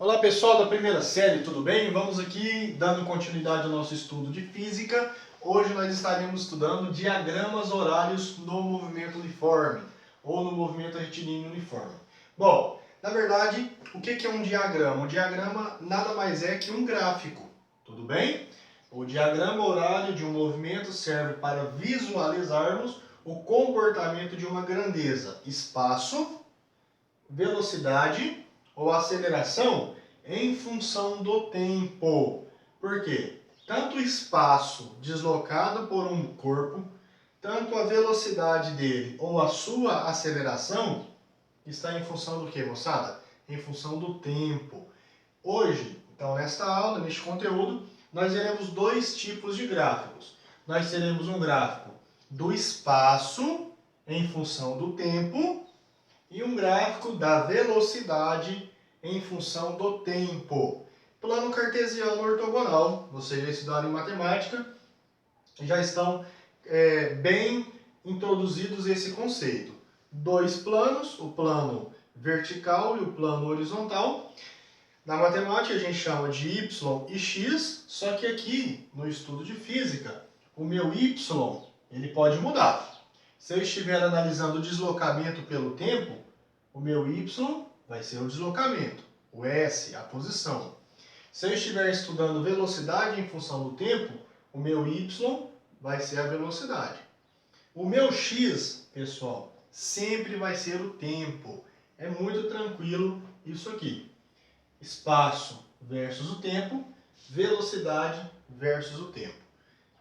Olá pessoal da primeira série, tudo bem? Vamos aqui dando continuidade ao nosso estudo de física. Hoje nós estaremos estudando diagramas horários no movimento uniforme ou no movimento retilíneo uniforme. Bom, na verdade, o que é um diagrama? Um diagrama nada mais é que um gráfico, tudo bem? O diagrama horário de um movimento serve para visualizarmos o comportamento de uma grandeza, espaço, velocidade ou aceleração em função do tempo. Por quê? Tanto o espaço deslocado por um corpo, tanto a velocidade dele ou a sua aceleração está em função do que, moçada? Em função do tempo. Hoje, então, nesta aula, neste conteúdo, nós teremos dois tipos de gráficos. Nós teremos um gráfico do espaço em função do tempo e um gráfico da velocidade em função do tempo. Plano cartesiano ortogonal, vocês já estudaram em matemática, já estão bem introduzidos esse conceito. Dois planos, o plano vertical e o plano horizontal. Na matemática a gente chama de y e x, só que aqui no estudo de física, o meu y ele pode mudar. Se eu estiver analisando o deslocamento pelo tempo, o meu y vai ser o deslocamento, o s, a posição. Se eu estiver estudando velocidade em função do tempo, o meu y vai ser a velocidade. O meu x, pessoal, sempre vai ser o tempo. É muito tranquilo isso aqui. Espaço versus o tempo, velocidade versus o tempo.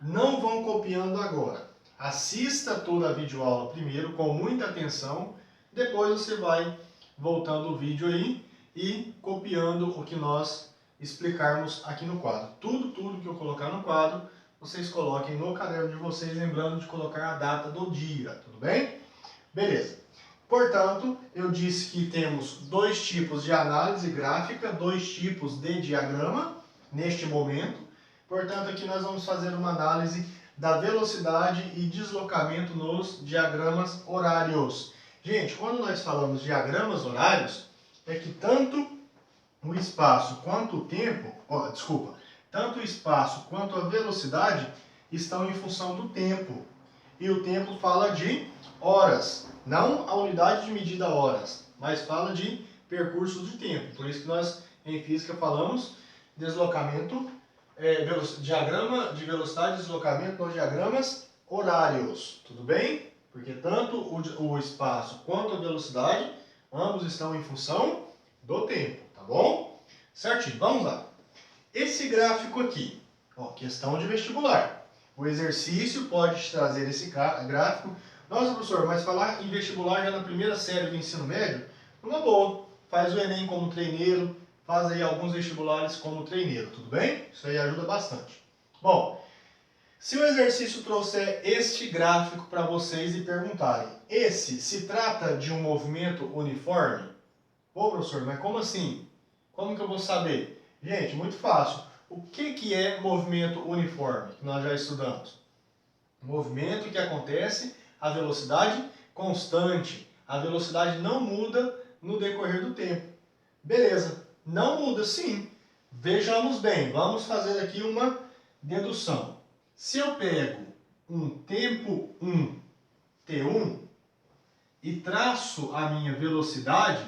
Não vão copiando agora. Assista toda a videoaula primeiro com muita atenção, depois você vai voltando o vídeo aí e copiando o que nós explicarmos aqui no quadro. Tudo que eu colocar no quadro, vocês coloquem no caderno de vocês, lembrando de colocar a data do dia, tudo bem? Beleza. Portanto, eu disse que temos dois tipos de análise gráfica, dois tipos de diagrama neste momento. Portanto, aqui nós vamos fazer uma análise da velocidade e deslocamento nos diagramas horários. Gente, quando nós falamos diagramas horários, é que tanto o espaço quanto o tempo, tanto o espaço quanto a velocidade estão em função do tempo. E o tempo fala de horas, não a unidade de medida horas, mas fala de percurso de tempo. Por isso que nós, em física, falamos deslocamento, diagrama de velocidade e deslocamento nos diagramas horários, tudo bem? Porque tanto o espaço quanto a velocidade, ambos estão em função do tempo, tá bom? Certinho, vamos lá. Esse gráfico aqui, questão de vestibular. O exercício pode te trazer esse gráfico. Nossa, professor, mas falar em vestibular já na primeira série do ensino médio? Uma boa. Faz o Enem como treineiro, faz aí alguns vestibulares como treineiro, tudo bem? Isso aí ajuda bastante. Bom, se o exercício trouxer este gráfico para vocês e perguntarem, esse se trata de um movimento uniforme? Pô, professor, mas como assim? Como que eu vou saber? Gente, muito fácil. O que é movimento uniforme, que nós já estudamos? Movimento que acontece a velocidade constante. A velocidade não muda no decorrer do tempo. Beleza, não muda sim. Vejamos bem, vamos fazer aqui uma dedução. Se eu pego um tempo 1, T1, e traço a minha velocidade,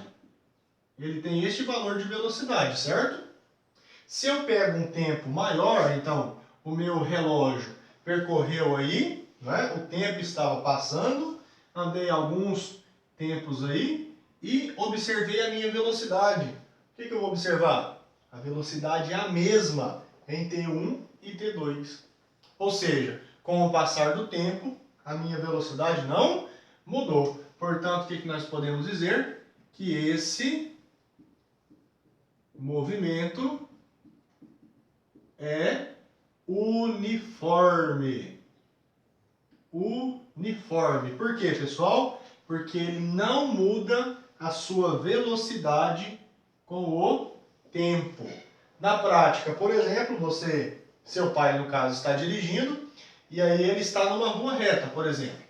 ele tem este valor de velocidade, certo? Se eu pego um tempo maior, então o meu relógio percorreu aí, né? O tempo estava passando, andei alguns tempos aí e observei a minha velocidade. O que eu vou observar? A velocidade é a mesma em T1 e T2. Ou seja, com o passar do tempo, a minha velocidade não mudou. Portanto, o que nós podemos dizer? Que esse movimento é uniforme. Uniforme. Por quê, pessoal? Porque ele não muda a sua velocidade com o tempo. Na prática, por exemplo, seu pai, no caso, está dirigindo e aí ele está numa rua reta, por exemplo.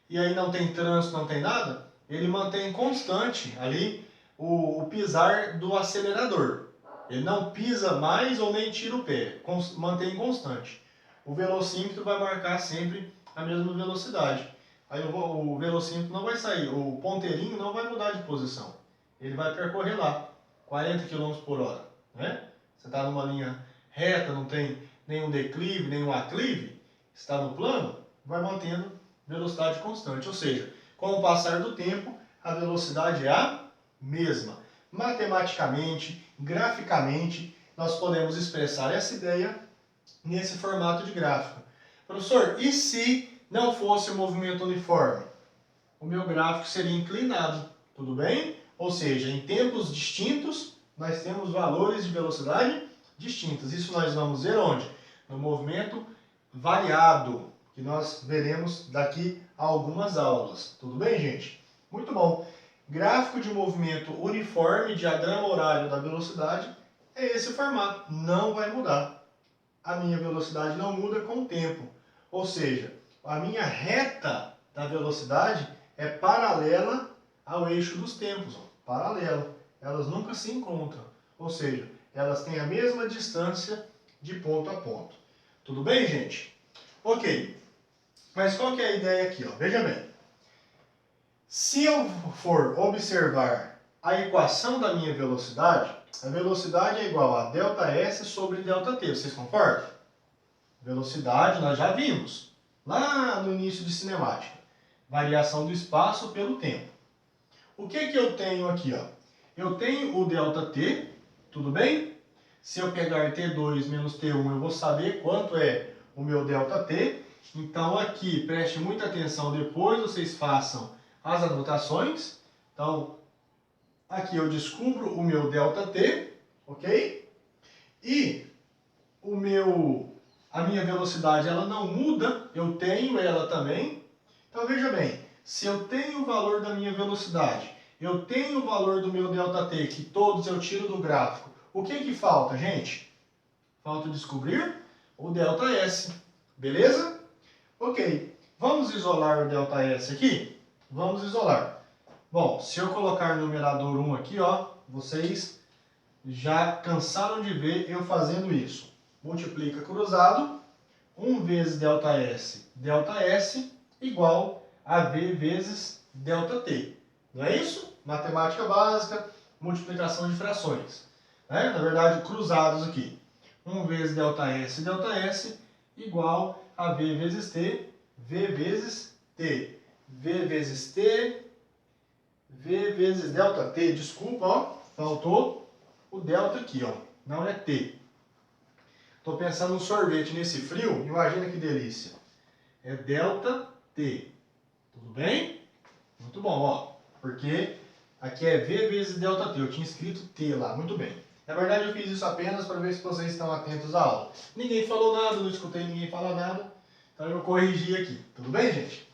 E aí não tem trânsito, não tem nada, ele mantém constante ali o pisar do acelerador. Ele não pisa mais ou nem tira o pé, mantém constante. O velocímetro vai marcar sempre a mesma velocidade. Aí o velocímetro não vai sair, o ponteirinho não vai mudar de posição. Ele vai percorrer lá, 40 km por hora. Né? Você está numa linha reta, não tem nenhum declive, nenhum aclive, está no plano, vai mantendo velocidade constante. Ou seja, com o passar do tempo, a velocidade é a mesma. Matematicamente, graficamente, nós podemos expressar essa ideia nesse formato de gráfico. Professor, e se não fosse o movimento uniforme? O meu gráfico seria inclinado, tudo bem? Ou seja, em tempos distintos, nós temos valores de velocidade distintos. Isso nós vamos ver onde? No movimento variado, que nós veremos daqui a algumas aulas. Tudo bem, gente? Muito bom. Gráfico de movimento uniforme, diagrama horário da velocidade, é esse formato. Não vai mudar. A minha velocidade não muda com o tempo. Ou seja, a minha reta da velocidade é paralela ao eixo dos tempos. Paralela. Elas nunca se encontram. Ou seja, elas têm a mesma distância de ponto a ponto. Tudo bem, gente? Ok. Mas qual que é a ideia aqui? Ó? Veja bem. Se eu for observar a equação da minha velocidade, a velocidade é igual a ΔS sobre ΔT. Vocês concordam? Velocidade nós já vimos lá no início de cinemática. Variação do espaço pelo tempo. O que eu tenho aqui? Ó? Eu tenho o ΔT, tudo bem? Se eu pegar T2 menos T1, eu vou saber quanto é o meu ΔT. Então aqui, preste muita atenção depois, vocês façam as anotações. Então, aqui eu descubro o meu ΔT, ok? E a minha velocidade ela não muda, eu tenho ela também. Então veja bem, se eu tenho o valor da minha velocidade, eu tenho o valor do meu ΔT, que todos eu tiro do gráfico, o que falta, gente? Falta descobrir o ΔS, beleza? Ok, vamos isolar o ΔS aqui? Vamos isolar. Bom, se eu colocar no numerador 1 aqui, ó, vocês já cansaram de ver eu fazendo isso. Multiplica cruzado, 1 vezes ΔS igual a V vezes ΔT. Não é isso? Matemática básica, multiplicação de frações. Né? Na verdade, cruzados aqui. 1 vezes ΔS igual a V vezes T, V vezes T. V vezes T, V vezes ΔT. Desculpa, ó, faltou o delta aqui, ó. Não é T. Estou pensando no sorvete nesse frio, imagina que delícia. É ΔT. Tudo bem? Muito bom, ó. Porque aqui é V vezes ΔT. Eu tinha escrito T lá, muito bem. Na verdade eu fiz isso apenas para ver se vocês estão atentos à aula. Ninguém falou nada, não escutei ninguém falar nada. Então eu corrigi aqui. Tudo bem, gente?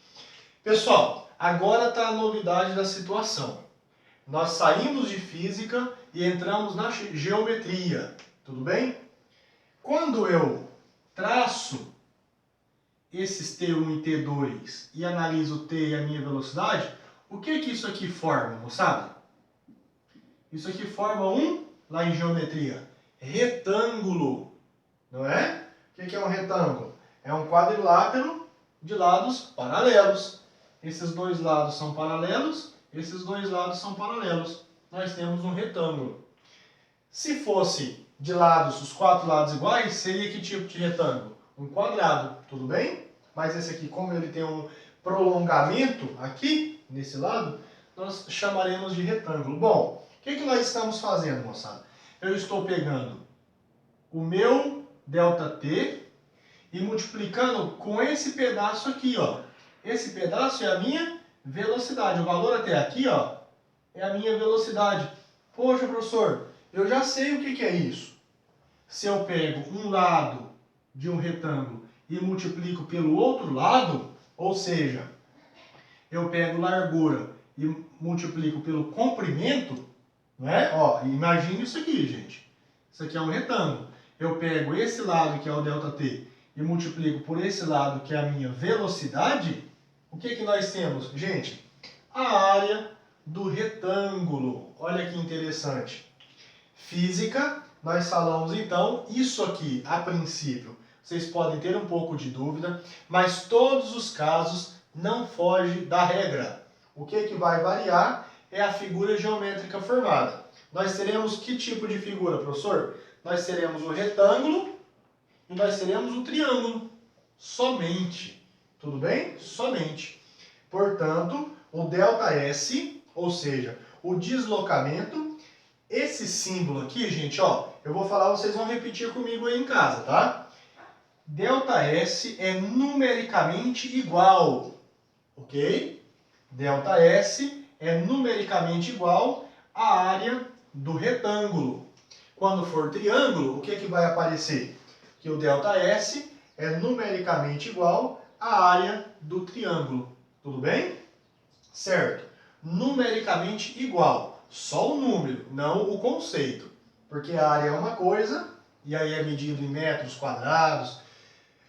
Pessoal, agora está a novidade da situação. Nós saímos de física e entramos na geometria. Tudo bem? Quando eu traço esses T1 e T2 e analiso o T e a minha velocidade, o que isso aqui forma, moçada? Isso aqui forma lá em geometria, retângulo. Não é? O que é um retângulo? É um quadrilátero de lados paralelos. Esses dois lados são paralelos, esses dois lados são paralelos. Nós temos um retângulo. Se fosse de lados, os quatro lados iguais, seria que tipo de retângulo? Um quadrado, tudo bem? Mas esse aqui, como ele tem um prolongamento aqui, nesse lado, nós chamaremos de retângulo. Bom, o que nós estamos fazendo, moçada? Eu estou pegando o meu ΔT e multiplicando com esse pedaço aqui, ó. Esse pedaço é a minha velocidade. O valor até aqui, ó, é a minha velocidade. Poxa, professor, eu já sei o que é isso. Se eu pego um lado de um retângulo e multiplico pelo outro lado, ou seja, eu pego largura e multiplico pelo comprimento, não é? Ó, imagine isso aqui, gente. Isso aqui é um retângulo. Eu pego esse lado, que é o ΔT, e multiplico por esse lado, que é a minha velocidade. O que nós temos? Gente, a área do retângulo. Olha que interessante. física, nós falamos então, isso aqui, a princípio, vocês podem ter um pouco de dúvida, mas todos os casos não fogem da regra. O que vai variar é a figura geométrica formada. Nós teremos que tipo de figura, professor? Nós teremos o retângulo e nós teremos o triângulo. Somente. Tudo bem? Somente. Portanto, o ΔS, ou seja, o deslocamento, esse símbolo aqui, gente, ó, eu vou falar, vocês vão repetir comigo aí em casa, tá? ΔS é numericamente igual, ok? ΔS é numericamente igual à área do retângulo. Quando for triângulo, o que vai aparecer? Que o ΔS é numericamente igual à área do triângulo. Tudo bem? Certo. Numericamente igual. Só o número, não o conceito. Porque a área é uma coisa, e aí é medido em metros quadrados,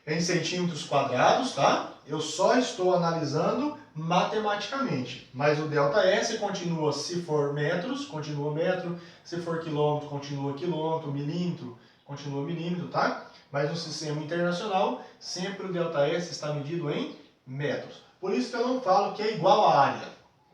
em centímetros quadrados, tá? Eu só estou analisando matematicamente. Mas o ΔS continua, se for metros, continua metro, se for quilômetro, continua quilômetro, milímetro, continua milímetro, tá? Mas no sistema internacional, sempre o ΔS está medido em metros. Por isso que eu não falo que é igual à área.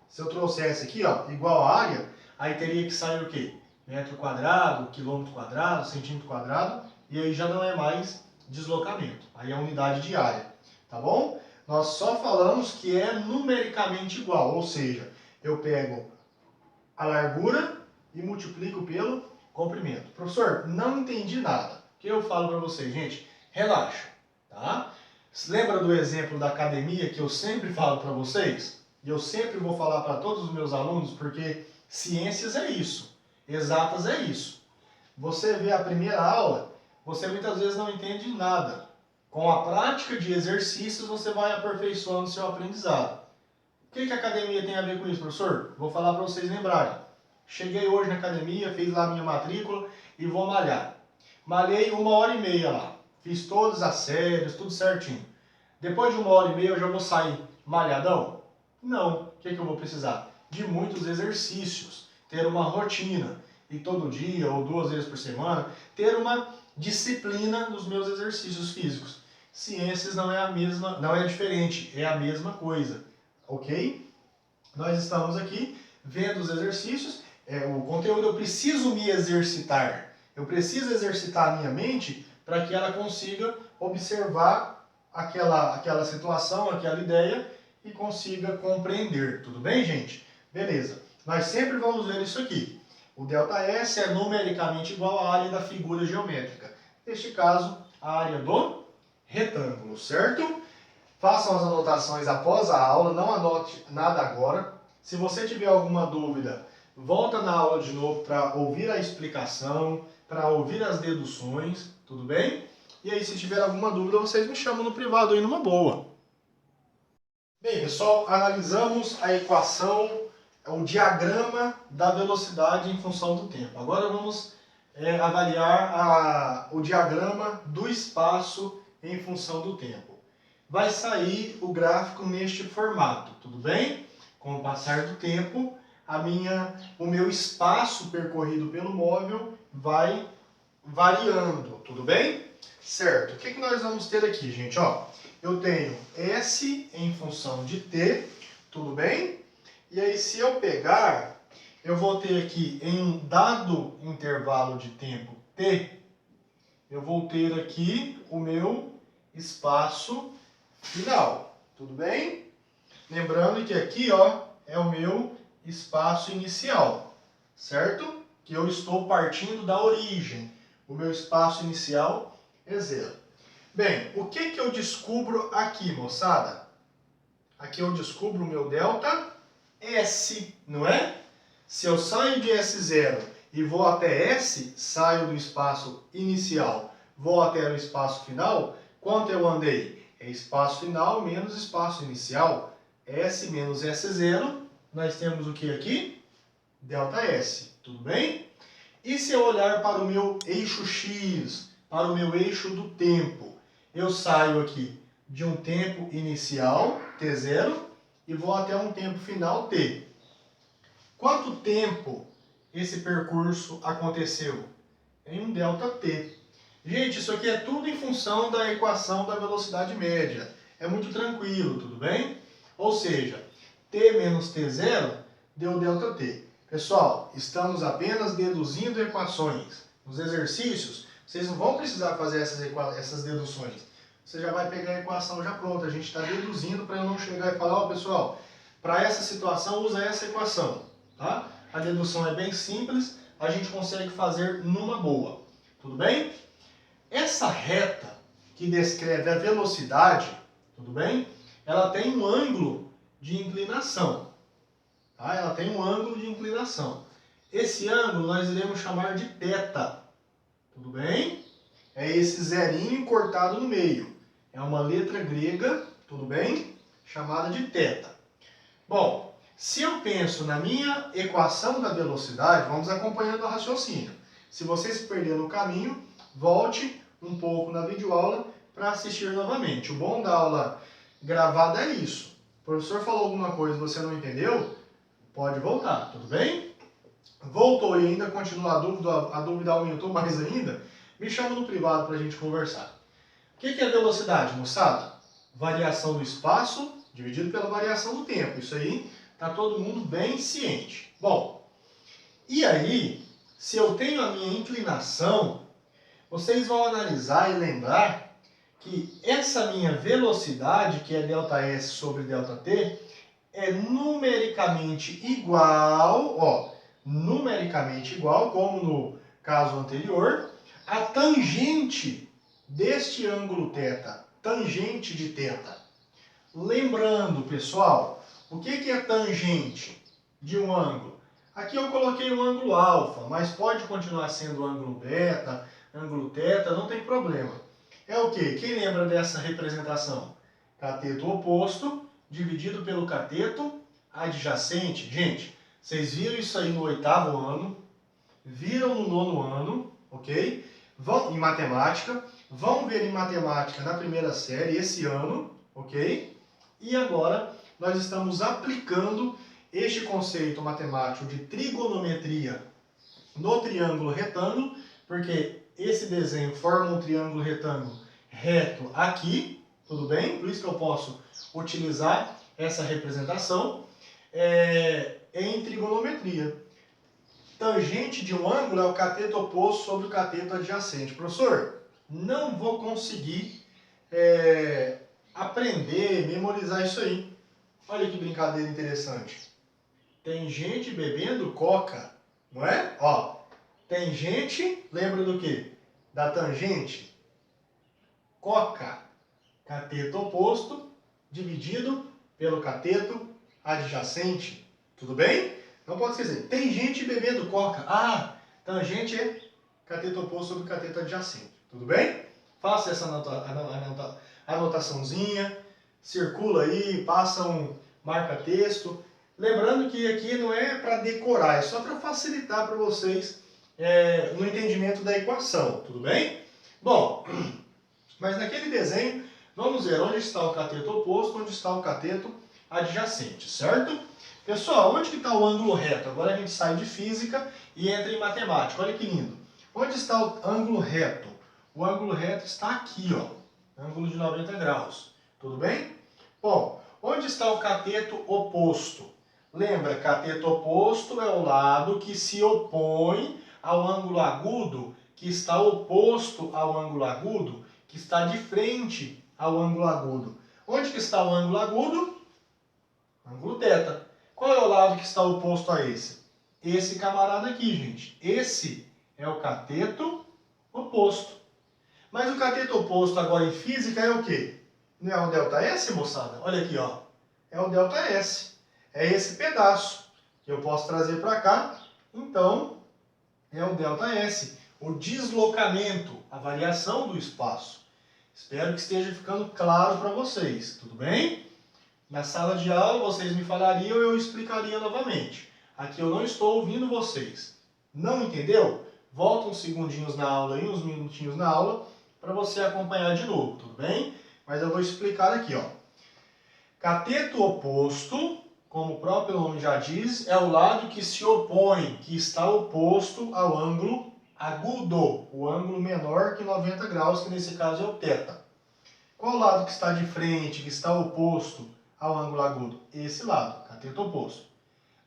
Se eu trouxesse aqui, ó, igual à área, aí teria que sair o quê? Metro quadrado, quilômetro quadrado, centímetro quadrado, e aí já não é mais deslocamento. Aí é unidade de área, tá bom? Nós só falamos que é numericamente igual, ou seja, eu pego a largura e multiplico pelo comprimento. Professor, não entendi nada. O que eu falo para vocês, gente? Relaxa, tá? Lembra do exemplo da academia que eu sempre falo para vocês? E eu sempre vou falar para todos os meus alunos, porque ciências é isso, exatas é isso. Você vê a primeira aula, você muitas vezes não entende nada. Com a prática de exercícios, você vai aperfeiçoando o seu aprendizado. O que a academia tem a ver com isso, professor? Vou falar para vocês lembrarem. Cheguei hoje na academia, fiz lá a minha matrícula e vou malhar. Malhei 1h30 lá. Fiz todas as séries, tudo certinho. Depois de 1h30 eu já vou sair malhadão? Não. O que eu vou precisar? De muitos exercícios. Ter uma rotina. E todo dia ou 2 vezes por semana, ter uma disciplina nos meus exercícios físicos. Ciências não é a mesma, não é diferente, é a mesma coisa, ok? Nós estamos aqui vendo os exercícios, o conteúdo, eu preciso me exercitar, eu preciso exercitar a minha mente para que ela consiga observar aquela situação, aquela ideia e consiga compreender, tudo bem, gente? Beleza, nós sempre vamos ver isso aqui. O ΔS é numericamente igual à área da figura geométrica. Neste caso, a área do retângulo, certo? Façam as anotações após a aula, não anote nada agora. Se você tiver alguma dúvida, volta na aula de novo para ouvir a explicação, para ouvir as deduções, tudo bem? E aí, se tiver alguma dúvida, vocês me chamam no privado aí numa boa. Bem, pessoal, analisamos a equação, o diagrama da velocidade em função do tempo. Agora vamos avaliar o diagrama do espaço em função do tempo. Vai sair o gráfico neste formato, tudo bem? Com o passar do tempo, o meu espaço percorrido pelo móvel vai variando, tudo bem? Certo, o que nós vamos ter aqui, gente? Ó, eu tenho S em função de T, tudo bem? E aí, se eu pegar, eu vou ter aqui, em um dado intervalo de tempo T, eu vou ter aqui o meu espaço final, tudo bem? Lembrando que aqui, ó, é o meu espaço inicial, certo? Que eu estou partindo da origem. O meu espaço inicial é 0. Bem, o que eu descubro aqui, moçada? Aqui eu descubro o meu ΔS, não é? Se eu saio de S0 e vou até S, saio do espaço inicial, vou até o espaço final, quanto eu andei? É espaço final menos espaço inicial. S menos S0, nós temos o que aqui? ΔS, tudo bem? E se eu olhar para o meu eixo X, para o meu eixo do tempo, eu saio aqui de um tempo inicial, T0, e vou até um tempo final, T. Quanto tempo esse percurso aconteceu? Em um ΔT. Gente, isso aqui é tudo em função da equação da velocidade média. É muito tranquilo, tudo bem? Ou seja, T menos T0 deu ΔT. Pessoal, estamos apenas deduzindo equações. Nos exercícios, vocês não vão precisar fazer essas deduções. Você já vai pegar a equação já pronta. A gente está deduzindo para eu não chegar e falar, ó, pessoal, para essa situação usa essa equação. Tá? A dedução é bem simples, a gente consegue fazer numa boa. Tudo bem? Essa reta que descreve a velocidade, tudo bem? Ela tem um ângulo de inclinação. Tá? Ela tem um ângulo de inclinação. Esse ângulo nós iremos chamar de θ. Tudo bem? É esse zerinho cortado no meio. É uma letra grega, tudo bem? Chamada de θ. Bom, se eu penso na minha equação da velocidade, vamos acompanhando o raciocínio. Se você se perder no caminho, volte um pouco na videoaula para assistir novamente. O bom da aula gravada é isso. O professor falou alguma coisa e você não entendeu? Pode voltar, tudo bem? Voltou e ainda continua a dúvida aumentou mais ainda? Me chama no privado para a gente conversar. O que é velocidade, moçada? Variação do espaço dividido pela variação do tempo. Isso aí está todo mundo bem ciente. Bom, e aí, se eu tenho a minha inclinação, vocês vão analisar e lembrar que essa minha velocidade, que é ΔS sobre ΔT, é numericamente igual, como no caso anterior, a tangente deste ângulo θ, tangente de θ. Lembrando, pessoal, o que é tangente de um ângulo? Aqui eu coloquei o ângulo alfa, mas pode continuar sendo o ângulo beta, ângulo θ, não tem problema. É o quê? Quem lembra dessa representação? Cateto oposto dividido pelo cateto adjacente. Gente, vocês viram isso aí no 8º ano, viram no 9º ano, ok? Vão em matemática, vão ver em matemática na primeira série esse ano, ok? E agora nós estamos aplicando este conceito matemático de trigonometria no triângulo retângulo, porque esse desenho forma um triângulo retângulo reto aqui, tudo bem? Por isso que eu posso utilizar essa representação em trigonometria. Tangente de um ângulo é o cateto oposto sobre o cateto adjacente. Professor, não vou conseguir aprender, memorizar isso aí. Olha que brincadeira interessante. Tem gente bebendo coca, não é? Ó, tem gente, lembra do quê? Da tangente. Coca, cateto oposto, dividido pelo cateto adjacente. Tudo bem? Não pode esquecer. Tem gente bebendo coca. Ah, tangente é cateto oposto sobre cateto adjacente. Tudo bem? Faça essa anotaçãozinha. Circula aí, passa um marca-texto. Lembrando que aqui não é para decorar, é só para facilitar para vocês no entendimento da equação. Tudo bem? Bom, mas naquele desenho, vamos ver onde está o cateto oposto, onde está o cateto adjacente, certo? Pessoal, onde que está o ângulo reto? Agora a gente sai de física e entra em matemática. Olha que lindo. Onde está o ângulo reto? O ângulo reto está aqui, ó. Ângulo de 90 graus. Tudo bem? Bom, onde está o cateto oposto? Lembra, cateto oposto é o lado que se opõe ao ângulo agudo, que está oposto ao ângulo agudo, que está de frente ao ângulo agudo. Onde que está o ângulo agudo? Ângulo θ. Qual é o lado que está oposto a esse? Esse camarada aqui, gente. Esse é o cateto oposto. Mas o cateto oposto agora em física é o quê? Não é o ΔS, moçada? Olha aqui, ó. É o ΔS. É esse pedaço que eu posso trazer para cá. Então, é o ΔS. O deslocamento, a variação do espaço. Espero que esteja ficando claro para vocês. Tudo bem? Na sala de aula vocês me falariam e eu explicaria novamente. Aqui eu não estou ouvindo vocês. Não entendeu? Volta uns segundinhos na aula e uns minutinhos na aula para você acompanhar de novo, tudo bem? Mas eu vou explicar aqui, ó. Cateto oposto como o próprio nome já diz, é o lado que se opõe, que está oposto ao ângulo agudo, o ângulo menor que 90 graus, que nesse caso é o θ. Qual o lado que está de frente, que está oposto ao ângulo agudo? Esse lado, cateto oposto.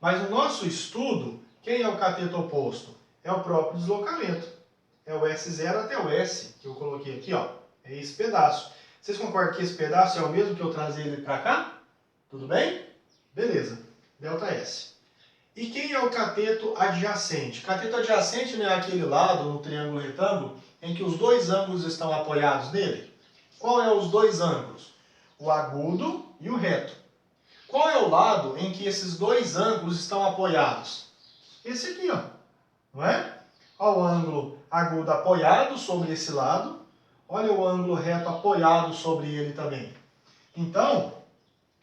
Mas no nosso estudo, quem é o cateto oposto? É o próprio deslocamento. É o S0 até o S, que eu coloquei aqui, ó. É esse pedaço. Vocês concordam que esse pedaço é o mesmo que eu trazer ele para cá? Tudo bem? Beleza. ΔS. E quem é o cateto adjacente? Cateto adjacente não é aquele lado, no triângulo retângulo, em que os dois ângulos estão apoiados nele? Qual é os dois ângulos? O agudo e o reto. Qual é o lado em que esses dois ângulos estão apoiados? Esse aqui, ó. Não é? Olha o ângulo agudo apoiado sobre esse lado. Olha o ângulo reto apoiado sobre ele também. Então,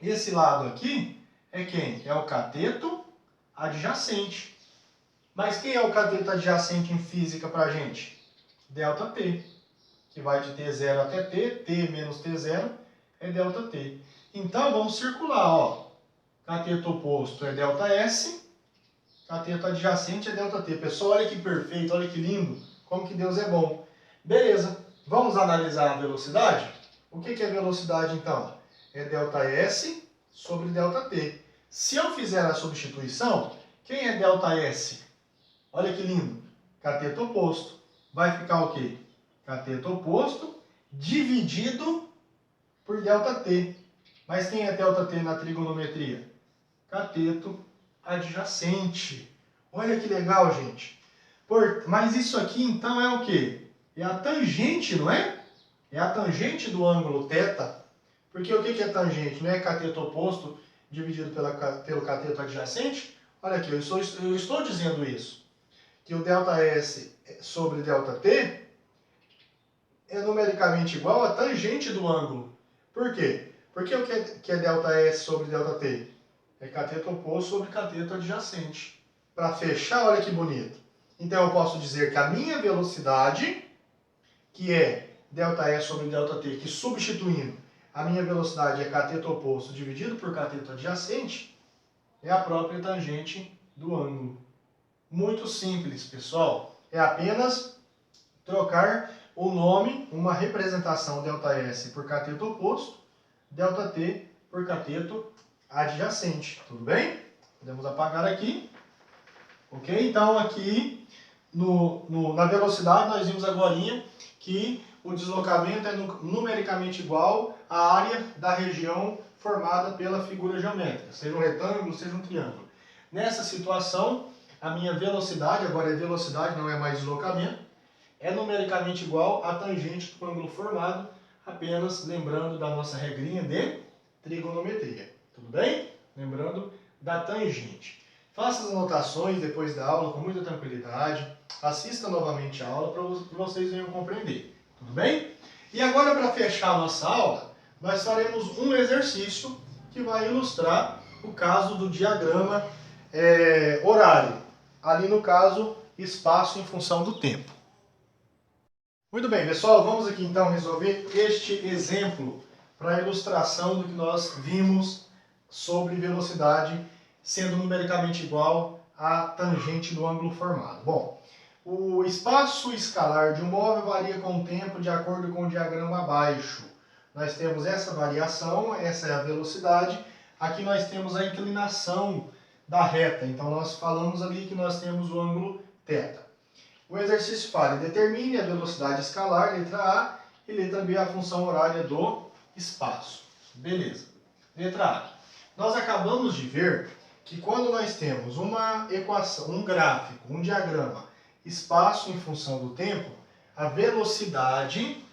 esse lado aqui é quem? É o cateto adjacente. Mas quem é o cateto adjacente em física para a gente? ΔT, que vai de T0 até T, T menos T0 é ΔT. Então, vamos circular, ó. Cateto oposto é ΔS, cateto adjacente é ΔT. Pessoal, olha que perfeito, olha que lindo, como que Deus é bom. Beleza, vamos analisar a velocidade? O que é velocidade, então? É ΔS sobre ΔT. Se eu fizer a substituição, quem é ΔS? Olha que lindo, cateto oposto. Vai ficar o quê? Cateto oposto dividido por ΔT. Mas quem é ΔT na trigonometria? Cateto adjacente. Olha que legal, gente. Mas isso aqui, então, é o quê? É a tangente, não é? É a tangente do ângulo θ. Porque o que é tangente? Não é cateto oposto dividido pelo cateto adjacente? Olha aqui, eu estou dizendo isso. Que o ΔS sobre ΔT é numericamente igual a tangente do ângulo. Por quê? Porque o que é ΔS sobre ΔT? É cateto oposto sobre cateto adjacente. Para fechar, olha que bonito. Então eu posso dizer que a minha velocidade, que é ΔS sobre ΔT, que substituindo, a minha velocidade é cateto oposto dividido por cateto adjacente, é a própria tangente do ângulo. Muito simples, pessoal. É apenas trocar o nome, uma representação ΔS por cateto oposto, ΔT por cateto adjacente. Tudo bem? Podemos apagar aqui. Ok? Então, aqui na velocidade, nós vimos agora que o deslocamento é numericamente igual à área da região formada pela figura geométrica, seja um retângulo, seja um triângulo. Nessa situação, a minha velocidade, agora é velocidade, não é mais deslocamento, é numericamente igual à tangente do ângulo formado, apenas lembrando da nossa regrinha de trigonometria. Tudo bem? Lembrando da tangente. Faça as anotações depois da aula com muita tranquilidade. Assista novamente a aula para vocês venham compreender. Tudo bem? E agora, para fechar a nossa aula, nós faremos um exercício que vai ilustrar o caso do diagrama horário. Ali no caso, espaço em função do tempo. Muito bem, pessoal, vamos aqui então resolver este exemplo para ilustração do que nós vimos sobre velocidade sendo numericamente igual à tangente do ângulo formado. Bom, o espaço escalar de um móvel varia com o tempo de acordo com o diagrama abaixo. Nós temos essa variação, essa é a velocidade. Aqui nós temos a inclinação da reta. Então nós falamos ali que nós temos o ângulo θ. O exercício fala: determine a velocidade escalar, letra A, e letra B, a função horária do espaço. Beleza. Letra A. Nós acabamos de ver que quando nós temos uma equação, um gráfico, um diagrama, espaço em função do tempo, a velocidade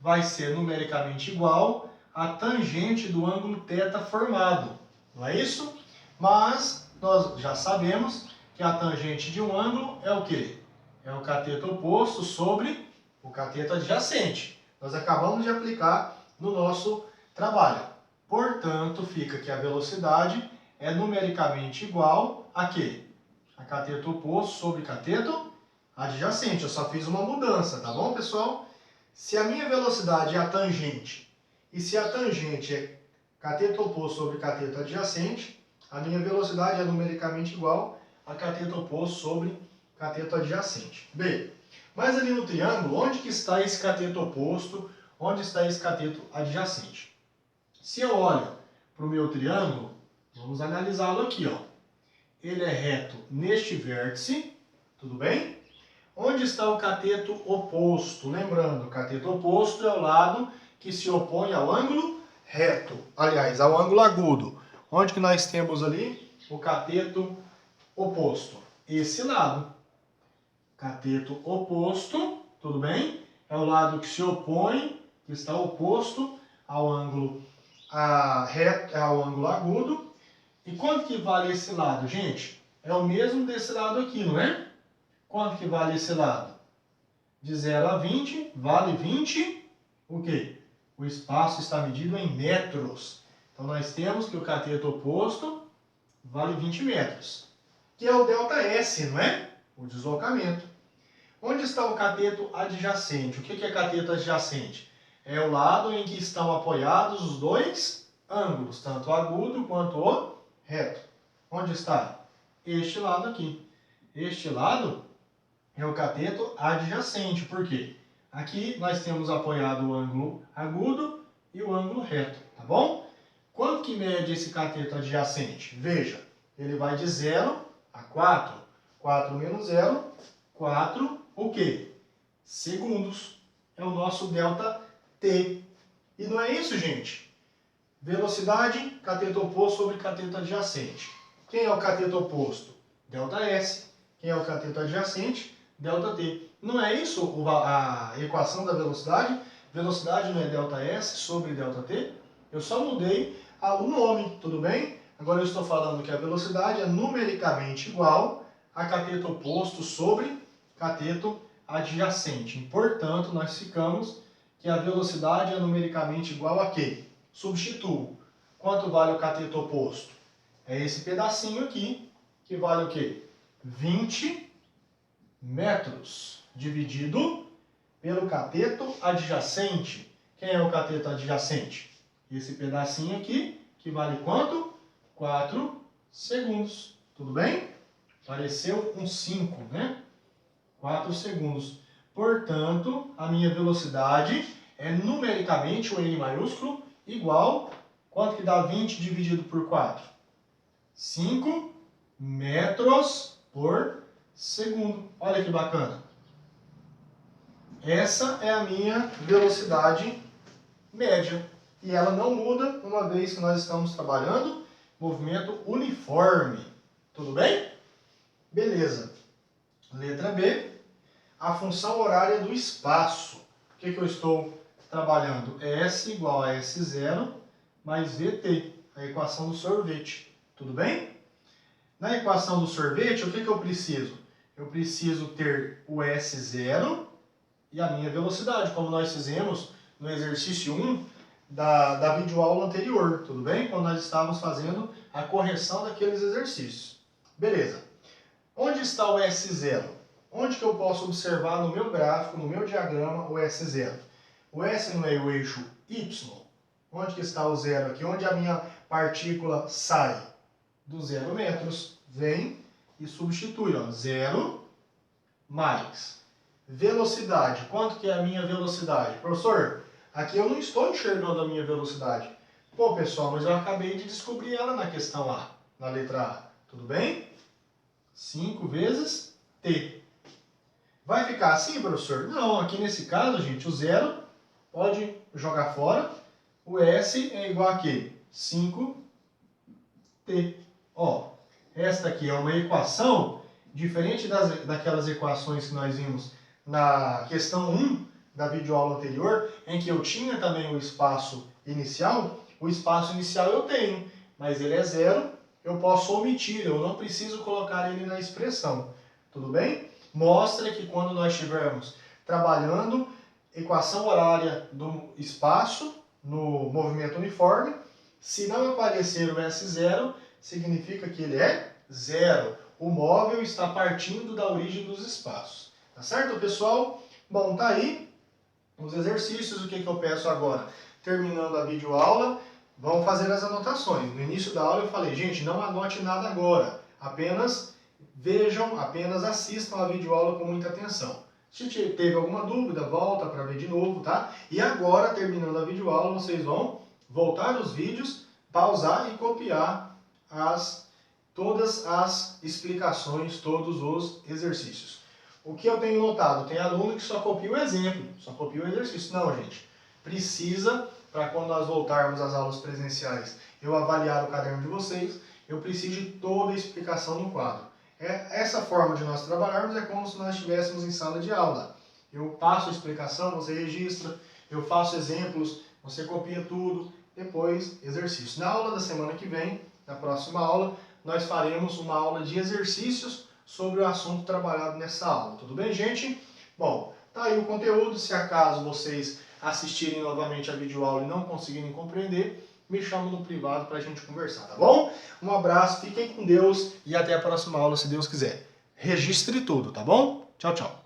vai ser numericamente igual à tangente do ângulo θ formado. Não é isso? Mas nós já sabemos que a tangente de um ângulo é o quê? É o cateto oposto sobre o cateto adjacente. Nós acabamos de aplicar no nosso trabalho. Portanto, fica que a velocidade é numericamente igual a quê? A cateto oposto sobre cateto adjacente. Eu só fiz uma mudança, tá bom, pessoal? Se a minha velocidade é a tangente, e se a tangente é cateto oposto sobre cateto adjacente, a minha velocidade é numericamente igual a cateto oposto sobre cateto adjacente. B. Mas ali no triângulo, onde que está esse cateto oposto? Onde está esse cateto adjacente? Se eu olho para o meu triângulo, vamos analisá-lo aqui, ó. Ele é reto neste vértice, tudo bem? Onde está o cateto oposto? Lembrando, o cateto oposto é o lado que se opõe ao ângulo reto. Aliás, ao ângulo agudo. Onde que nós temos ali o cateto oposto? Esse lado. Cateto oposto, tudo bem? É o lado que se opõe, que está oposto ao ângulo reto, ao ângulo agudo. E quanto que vale esse lado, gente? É o mesmo desse lado aqui, não é? Quanto que vale esse lado? De 0 a 20, vale 20, o quê? O espaço está medido em metros. Então, nós temos que o cateto oposto vale 20 metros. Que é o ΔS, não é? O deslocamento. Onde está o cateto adjacente? O que é cateto adjacente? É o lado em que estão apoiados os dois ângulos, tanto o agudo quanto o reto. Onde está? Este lado aqui. Este lado é o cateto adjacente. Por quê? Aqui nós temos apoiado o ângulo agudo e o ângulo reto, tá bom? Quanto que mede esse cateto adjacente? Veja, ele vai de 0 a 4. 4 menos 0, 4, o quê? Segundos. É o nosso ΔT. E não é isso, gente? Velocidade, cateto oposto sobre cateto adjacente. Quem é o cateto oposto? ΔS. Quem é o cateto adjacente? ΔT. Não é isso a equação da velocidade? Velocidade não é ΔS sobre ΔT? Eu só mudei o nome, tudo bem? Agora eu estou falando que a velocidade é numericamente igual a cateto oposto sobre cateto adjacente. Portanto, nós ficamos que a velocidade é numericamente igual a quê? Substituo. Quanto vale o cateto oposto? É esse pedacinho aqui, que vale o quê? 20 metros, dividido pelo cateto adjacente. Quem é o cateto adjacente? Esse pedacinho aqui, que vale quanto? 4 segundos. Tudo bem? Pareceu um 5, né? 4 segundos. Portanto, a minha velocidade é numericamente, o N maiúsculo, igual, quanto que dá 20 dividido por 4? 5 metros por segundo. Olha que bacana. Essa é a minha velocidade média. E ela não muda uma vez que nós estamos trabalhando movimento uniforme. Tudo bem? Beleza. Letra B. A função horária do espaço. O que eu estou trabalhando? S igual a S0 mais VT. A equação do sorvete. Tudo bem? Na equação do sorvete, o que eu preciso? Eu preciso ter o S0 e a minha velocidade, como nós fizemos no exercício 1 da videoaula anterior, tudo bem? Quando nós estávamos fazendo a correção daqueles exercícios. Beleza. Onde está o S0? Onde que eu posso observar no meu gráfico, no meu diagrama, o S0? O S não é o eixo Y? Onde que está o zero aqui? Onde a minha partícula sai? Do 0 metros. Vem e substitui, ó, 0 mais velocidade. Quanto que é a minha velocidade? Professor, aqui eu não estou enxergando a minha velocidade. Pô, pessoal, mas eu acabei de descobrir ela na questão A, na letra A. Tudo bem? 5 vezes T. Vai ficar assim, professor? Não, aqui nesse caso, gente, o 0 pode jogar fora. O S é igual a quê? 5T. Ó, esta aqui é uma equação diferente daquelas equações que nós vimos na questão 1 da videoaula anterior, em que eu tinha também o espaço inicial. O espaço inicial eu tenho, mas ele é 0, eu posso omitir, eu não preciso colocar ele na expressão. Tudo bem? Mostra que quando nós estivermos trabalhando equação horária do espaço no movimento uniforme, se não aparecer o S0, significa que ele é 0. O móvel está partindo da origem dos espaços. Tá certo, pessoal? Bom, tá aí os exercícios. O que eu peço agora? Terminando a videoaula, vão fazer as anotações. No início da aula eu falei, gente, não anote nada agora, apenas vejam, apenas assistam a videoaula com muita atenção. Se teve alguma dúvida, volta para ver de novo, tá? E agora, terminando a videoaula, vocês vão voltar os vídeos, pausar e copiar todas as explicações, todos os exercícios. O que eu tenho notado? Tem aluno que só copia o exemplo, só copia o exercício. Não, gente. Precisa, para quando nós voltarmos às aulas presenciais, eu avaliar o caderno de vocês, eu preciso de toda a explicação no quadro. Essa forma de nós trabalharmos é como se nós estivéssemos em sala de aula. Eu passo a explicação, você registra, eu faço exemplos, você copia tudo, depois exercício. Na aula da semana que vem, na próxima aula, nós faremos uma aula de exercícios sobre o assunto trabalhado nessa aula. Tudo bem, gente? Bom, tá aí o conteúdo. Se acaso vocês assistirem novamente a videoaula e não conseguirem compreender, me chamam no privado para a gente conversar, tá bom? Um abraço, fiquem com Deus e até a próxima aula, se Deus quiser. Registre tudo, tá bom? Tchau, tchau.